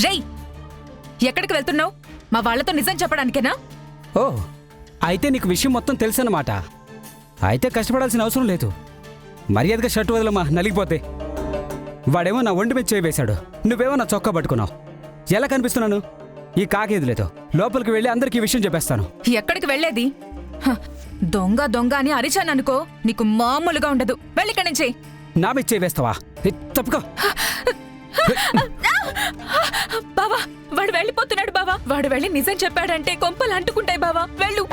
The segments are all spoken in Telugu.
రేయ్, ఎక్కడికి వెళ్తున్నావు? మా వాళ్లతో నిజం చెప్పడానికేనా? ఓ, అయితే నీకు విషయం మొత్తం తెలుసన్నమాట. అయితే కష్టపడాల్సిన అవసరం లేదు. మర్యాదగా షర్ట్ వదలమా, నలిగిపోతే. వాడేమో నా ఒంటి మీద చేయి వేశాడు, నువ్వేమో నా చొక్కా పట్టుకున్నావు. ఎలా కనిపిస్తున్నాను? ఈ కాకేదులేతో లోపలికి వెళ్ళి అందరికీ ఈ విషయం చెప్పేస్తాను. ఎక్కడికి వెళ్ళేది? దొంగ దొంగ అని అరిచాననుకో, నీకు మామూలుగా ఉండదు. వెళ్ళిక్కడి నుంచి. నా మీద చేయి వేస్తావా? తప్పుకో. బావా, వాడు వెళ్ళిపోతున్నాడు బావా. వాడు వెళ్ళి నిజం చెప్పాడంటే కొంపలు అంటుకుంటాయి బావా. వెళ్ళు.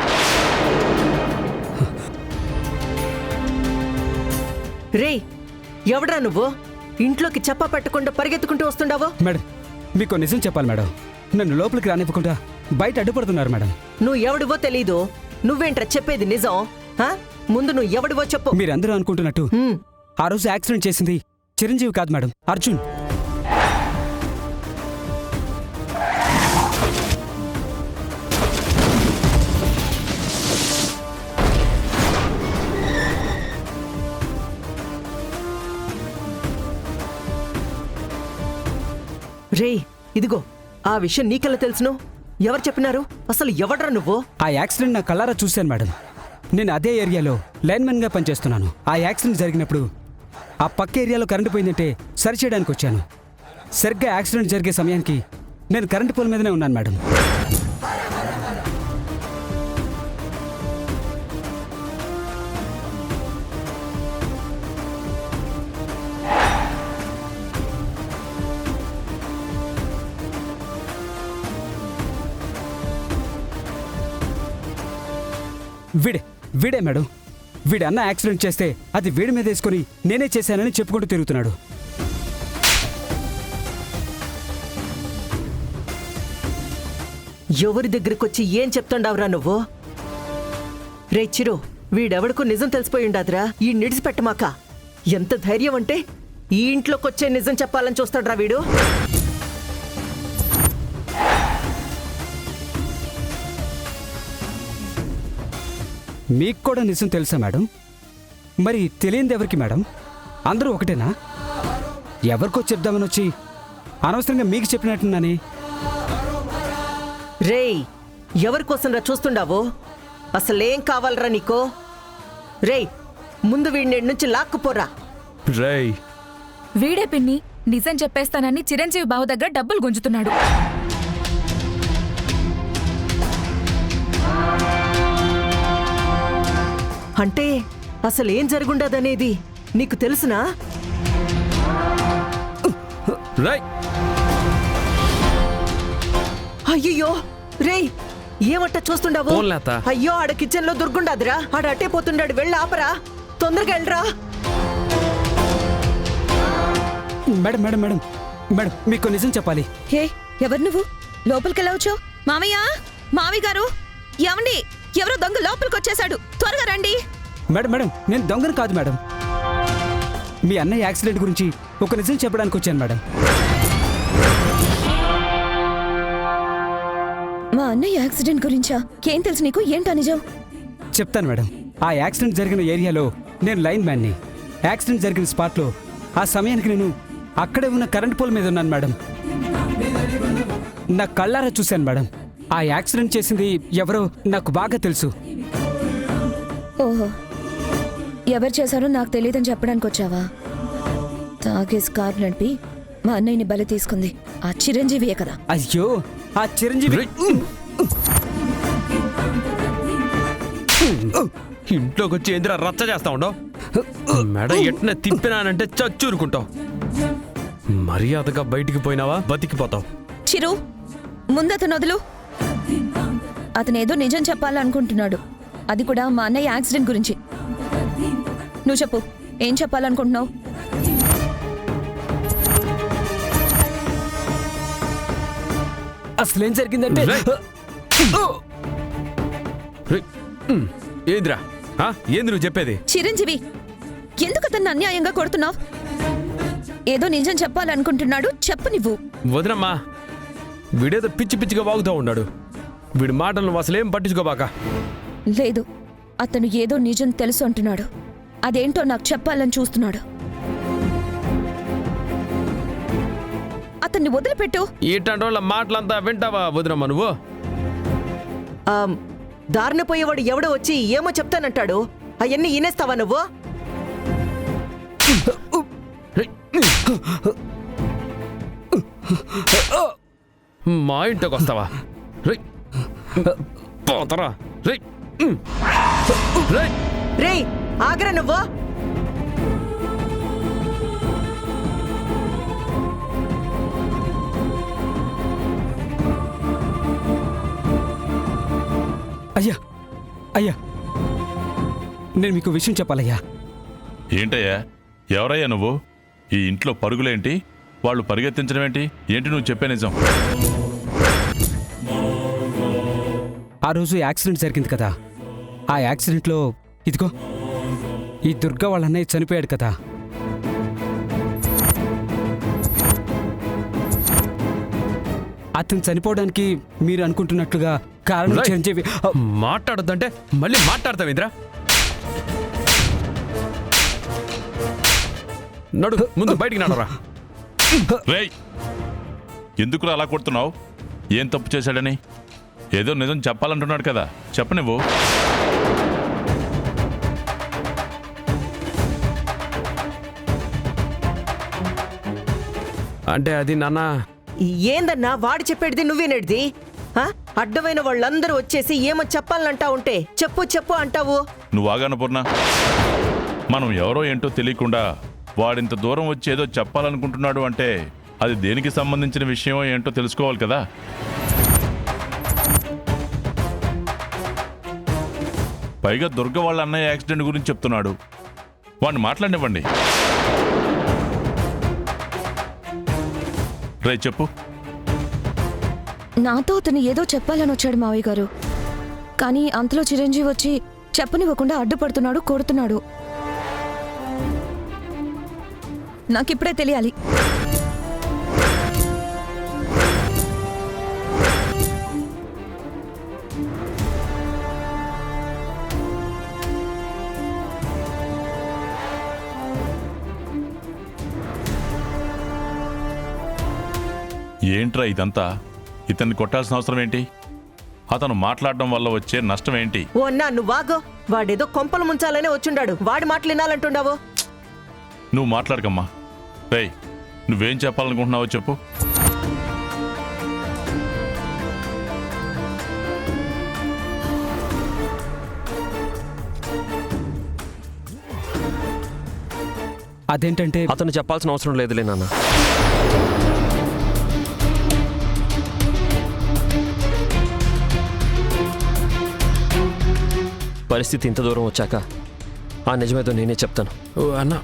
రే, ఎవడ్రా నువ్వు? ఇంట్లోకి చెప్ప పెట్టకుండా పరిగెత్తుకుంటూ వస్తుండావో? మేడం, మీకు నిజం చెప్పాలి మేడం. నన్ను లోపలికి రానివ్వకుండా బయట అడ్డుపడుతున్నారు మేడం. నువ్వు ఎవడివో తెలీదు. నువ్వేంట్రా చెప్పేది నిజం? ముందు నువ్వు ఎవడివో చెప్పు. మీరందరూ అనుకుంటున్నట్టు ఆ రోజు యాక్సిడెంట్ చేసింది చిరంజీవి కాదు మేడం, అర్జున్. రే, ఇదిగో ఆ విషయం నీకెలా తెలుసును? ఎవరు చెప్పినారు? అసలు ఎవడ్రా నువ్వు? ఆ యాక్సిడెంట్ నా కళ్ళారా చూశాను మేడం. నేను అదే ఏరియాలో లైన్మెన్గా పనిచేస్తున్నాను. ఆ యాక్సిడెంట్ జరిగినప్పుడు ఆ పక్క ఏరియాలో కరెంటు పోయిందంటే సరిచేయడానికి వచ్చాను. సరిగ్గా యాక్సిడెంట్ జరిగే సమయానికి నేను కరెంటు పోల్ మీదనే ఉన్నాను మేడం. వీడే మేడం. వీడి అన్న యాక్సిడెంట్ చేస్తే అది వీడి మీద వేసుకొని నేనే చేశానని చెప్పుకుంటూ తిరుగుతున్నాడు. ఎవరి దగ్గరకొచ్చి ఏం చెప్తుండావురా నువ్వు? రే చిరు, వీడెవడికో నిజం తెలిసిపోయి ఉండాదిరా. ఈ నిడిచిపెట్టమాక. ఎంత ధైర్యం అంటే ఈ ఇంట్లోకొచ్చే నిజం చెప్పాలని చూస్తాడ్రా వీడు. మీకు కూడా నిజం తెలుసా మేడం? మరి తెలియంది ఎవరికి మేడం? అందరూ ఒకటేనా? ఎవరికో చెప్దామని వచ్చి అనవసరంగా మీకు చెప్పినట్టున్నానే. రేయ్, ఎవరికోసం రా చూస్తుండావు? అసలేం కావాలరా నీకో? రేయ్, ముందు వీడి నుంచి లాక్కుపోరా. రేయ్, వీడే పిన్ని నిజం చెప్పేస్తానని చిరంజీవి బావ దగ్గర డబ్బులు గుంజుతున్నాడు. అంటే అసలేం జరుగుండదనేది నీకు తెలుసునా? రేయ్, అయ్యో రేయ్, ఏమట్ట చూస్తుండావు? పోన్లేత. అయ్యో, ఆడ కిచెన్ లో దుర్గుండాదిరా. ఆడ అట్టే పోతుండాడు. వెళ్ళి ఆపరా, తొందరగా వెళ్ళరా. మేడం మేడం మేడం మేడం మీకు నిజం చెప్పాలి. హే, ఎవరు నువ్వు? లోపలికెలా వచ్చావు? మామయ్య, మామయ్య గారు, ఏమండి? ఎవరో దొంగ లోపలికి వచ్చేసాడు, త్వరగా రండి. మేడం మేడం నేను దొంగను కాదు మేడం. మీ అన్నయ్య యాక్సిడెంట్ గురించి ఒక నిజం చెప్పడానికి వచ్చాను మేడం. మా అన్నయ్య యాక్సిడెంట్ గురించా? ఏం తెలుసు నీకు? ఏంటా నిజం? చెప్తాను మేడం. ఆ యాక్సిడెంట్ జరిగిన ఏరియాలో నేను లైన్ మ్యాన్ని. యాక్సిడెంట్ జరిగిన స్పాట్లో ఆ సమయానికి నేను అక్కడే ఉన్న కరెంట్ పోల్ మీద ఉన్నాను మేడం. నా కళ్ళారా చూశాను మేడం. ఆ యాక్సిడెంట్ చేసింది ఎవరో నాకు బాగా తెలుసు. ఓహో, ఎవరు చేశారో నాకు తెలియదని చెప్పడానికి వచ్చావా? తాగేసి కారు నడిపి మా అన్నయ్యని బలి తీసుకుంది ఆ చిరంజీవియే కదా? అయ్యో, ఆ చిరంజీవి ఇంట్లోకి వచ్చి ఏందిరా రచ్చ చేస్తా ఉండవు? మెడ ఎట్న తిప్పినానంటే చచ్చూరుకుంటావు. మర్యాదగా బయటికి పోయినావా బతికిపోతావు. చిరు, ముందతను వదులు. అతనేదో నిజం చెప్పాలనుకుంటున్నాడు, అది కూడా మా అన్నయ్య యాక్సిడెంట్ గురించి. నువ్వు చెప్పు, ఏం చెప్పాలనుకుంటున్నావు? అసలేం జరిగిందంటే ఏందిరా, ఏంది నువ్వు చెప్పేది? చిరంజీవి, ఎందుకు అతన్ని అన్యాయంగా కొడుతున్నావు? ఏదో నిజం చెప్పాలనుకుంటున్నాడు, చెప్పు నువ్వు. వదినమ్మా, వీడేదో పిచ్చి పిచ్చిగా వాగుతూ ఉన్నాడు. వీడి మాటలను అసలేం పట్టించుకోబాక. లేదు, అతను ఏదో నిజం తెలుసు అంటున్నాడు. అదేంటో నాకు చెప్పాలని చూస్తున్నాడు. అతన్ని వదిలిపెట్టు. ఇట్లాంటి వాళ్ళ మాటలంతా వింటావా వదినమ్మా నువ్వు? దారిన పోయేవాడు ఎవడో వచ్చి ఏమో చెప్తానంటాడు, అవన్నీ ఈనేస్తావా నువ్వు? మా ఇంటికి వస్తావా? రేయ్ పోతరా రేయ్ రేయ్ రేయ్ ఆగ్రా నువ్వు. అయ్యా అయ్యా, నేను మీకు విషయం చెప్పాలయ్యా. ఏంటయ్యా, ఎవరయ్యా నువ్వు? ఈ ఇంట్లో పరుగులేంటి, వాళ్ళు పరిగెత్తించడం ఏంటి? ఏంటి నువ్వు చెప్పే నిజం? ఆ రోజు యాక్సిడెంట్ జరిగింది కదా, ఆ యాక్సిడెంట్లో ఇదిగో ఈ దుర్గా వాళ్ళ అన్నయ్య చనిపోయాడు కదా. అతను చనిపోవడానికి మీరు అనుకుంటున్నట్లుగా కారణం రేయ్. చిరంజీవి. మాట్లాడొద్దంటే మళ్ళీ మాట్లాడతావు ఇంద్రా. నడు ముందు బయటికి నడరా. రేయ్, ఎందుకురా అలా కొడుతున్నావు? ఏం తప్పు చేశాడని? ఏదో నిజం చెప్పాలంటున్నాడు కదా, చెప్ప నువ్వు. అంటే అది నాన్న, ఏందన్నా వాడు చెప్పేది నువ్వేనేది? అడ్డమైన వాళ్ళందరూ వచ్చేసి ఏమో చెప్పాలంటా ఉంటే చెప్పు చెప్పు అంటావు. నువ్వు ఆగాను పూర్ణ. మనం ఎవరో ఏంటో తెలియకుండా వాడింత దూరం వచ్చి ఏదో చెప్పాలనుకుంటున్నాడు అంటే అది దేనికి సంబంధించిన విషయమో ఏంటో తెలుసుకోవాలి కదా. పైగా దుర్గ వాళ్ళ అన్నయ్య యాక్సిడెంట్ గురించి చెప్తున్నాడు. వాడిని మాట్లాడినివ్వండి. రే చెప్పు. నాతో అతను ఏదో చెప్పాలని వచ్చాడు మావయ్య గారు. కానీ అంతలో చిరంజీవి వచ్చి చెప్పనివ్వకుండా అడ్డుపడుతున్నాడు, కొడుతున్నాడు. నాకిప్పుడే తెలియాలి. ఏంట్రా ఇదంతా? ఇతన్ని కొట్టాల్సిన అవసరం ఏంటి? అతను మాట్లాడడం వల్ల వచ్చే నష్టం ఏంటి? ఓ అన్నా నువ్వాగో, వాడేదో కొంపలు ముంచాలనే వచ్చుండాడు, వాడి మాటలు వినాలంటుండావు. నువ్వు మాట్లాడకమ్మా. రేయ్, నువ్వేం చెప్పాలనుకుంటున్నావో చెప్పు. అదేంటంటే అతను చెప్పాల్సిన అవసరం లేదులే నాన్న. పరిస్థితి ఇంత దూరం వచ్చాక ఆ నిజమేదో నేనే చెప్తాను. ఓ అన్న,